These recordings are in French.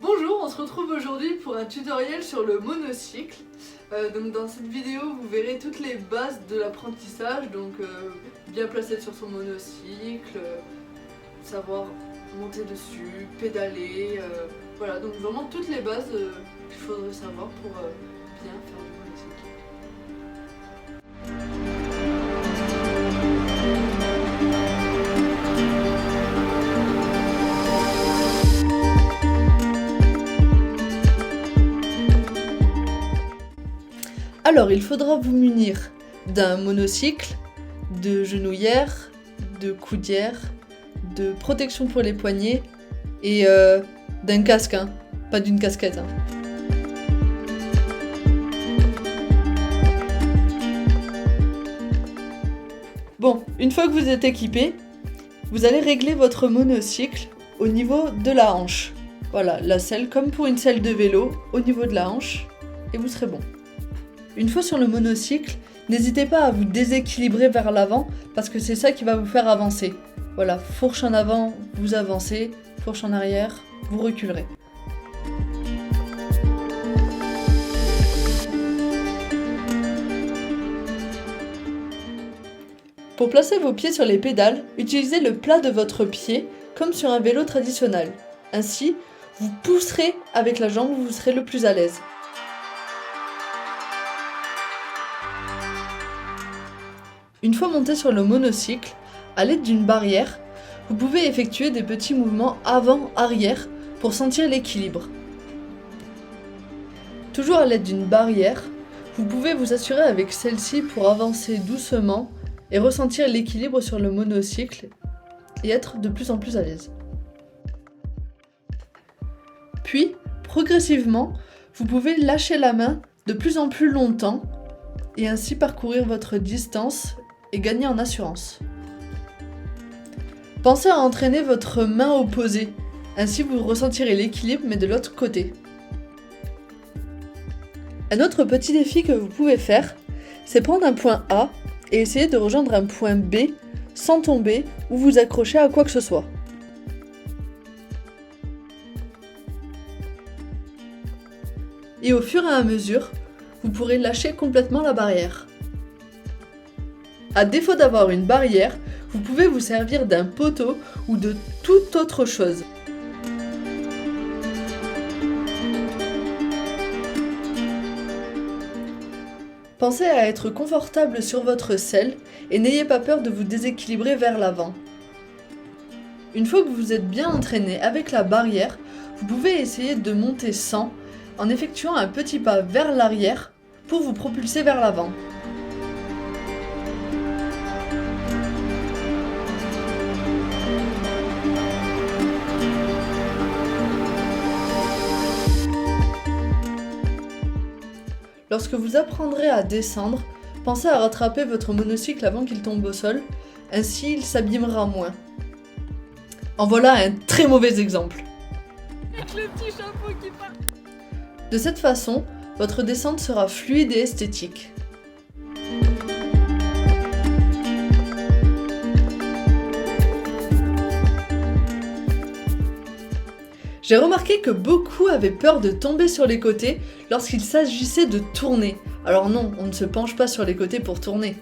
Bonjour, on se retrouve aujourd'hui pour un tutoriel sur le monocycle. Donc dans cette vidéo, vous verrez toutes les bases de l'apprentissage, donc bien placer sur son monocycle, savoir monter dessus, pédaler, voilà, donc vraiment toutes les bases qu'il faudrait savoir pour bien faire du monocycle. Alors, il faudra vous munir d'un monocycle, de genouillère, de coudière, de protection pour les poignets et d'un casque, hein, pas d'une casquette. Hein. Bon, une fois que vous êtes équipé, vous allez régler votre monocycle au niveau de la hanche. Voilà, la selle comme pour une selle de vélo au niveau de la hanche et vous serez bon. Une fois sur le monocycle, n'hésitez pas à vous déséquilibrer vers l'avant parce que c'est ça qui va vous faire avancer. Voilà, fourche en avant, vous avancez, fourche en arrière, vous reculerez. Pour placer vos pieds sur les pédales, utilisez le plat de votre pied comme sur un vélo traditionnel. Ainsi, vous pousserez avec la jambe où vous serez le plus à l'aise. Une fois monté sur le monocycle, à l'aide d'une barrière, vous pouvez effectuer des petits mouvements avant-arrière pour sentir l'équilibre. Toujours à l'aide d'une barrière, vous pouvez vous assurer avec celle-ci pour avancer doucement et ressentir l'équilibre sur le monocycle et être de plus en plus à l'aise. Puis, progressivement, vous pouvez lâcher la main de plus en plus longtemps et ainsi parcourir votre distance et gagner en assurance. Pensez à entraîner votre main opposée, ainsi vous ressentirez l'équilibre mais de l'autre côté. Un autre petit défi que vous pouvez faire, c'est prendre un point A et essayer de rejoindre un point B sans tomber ou vous accrocher à quoi que ce soit. Et au fur et à mesure, vous pourrez lâcher complètement la barrière. À défaut d'avoir une barrière, vous pouvez vous servir d'un poteau ou de toute autre chose. Pensez à être confortable sur votre selle et n'ayez pas peur de vous déséquilibrer vers l'avant. Une fois que vous êtes bien entraîné avec la barrière, vous pouvez essayer de monter sans en effectuant un petit pas vers l'arrière pour vous propulser vers l'avant. Lorsque vous apprendrez à descendre, pensez à rattraper votre monocycle avant qu'il tombe au sol, ainsi il s'abîmera moins. En voilà un très mauvais exemple. Avec le petit chapeau qui part. De cette façon, votre descente sera fluide et esthétique. J'ai remarqué que beaucoup avaient peur de tomber sur les côtés lorsqu'il s'agissait de tourner. Alors non, on ne se penche pas sur les côtés pour tourner.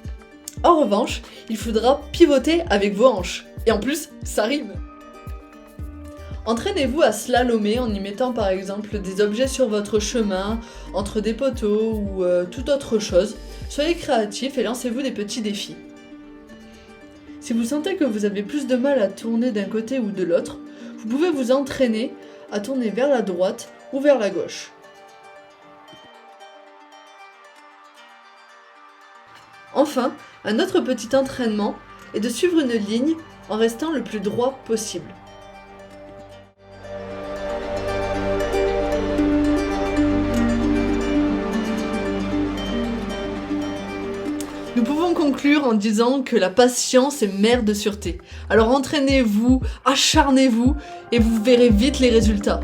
En revanche, il faudra pivoter avec vos hanches. Et en plus, ça rime. Entraînez-vous à slalomer en y mettant par exemple des objets sur votre chemin, entre des poteaux ou toute autre chose. Soyez créatifs et lancez-vous des petits défis. Si vous sentez que vous avez plus de mal à tourner d'un côté ou de l'autre, vous pouvez vous entraîner à tourner vers la droite ou vers la gauche. Enfin, un autre petit entraînement est de suivre une ligne en restant le plus droit possible. Nous pouvons conclure en disant que la patience est mère de sûreté. Alors entraînez-vous, acharnez-vous et vous verrez vite les résultats.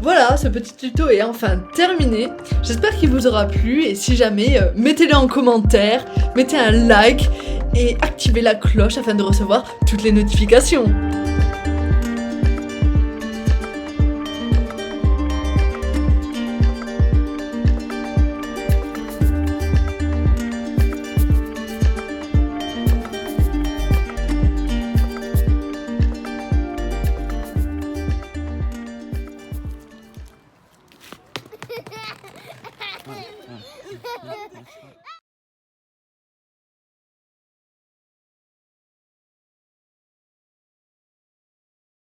Voilà, ce petit tuto est enfin terminé. J'espère qu'il vous aura plu et si jamais, mettez-le en commentaire, mettez un like et activez la cloche afin de recevoir toutes les notifications. Ah,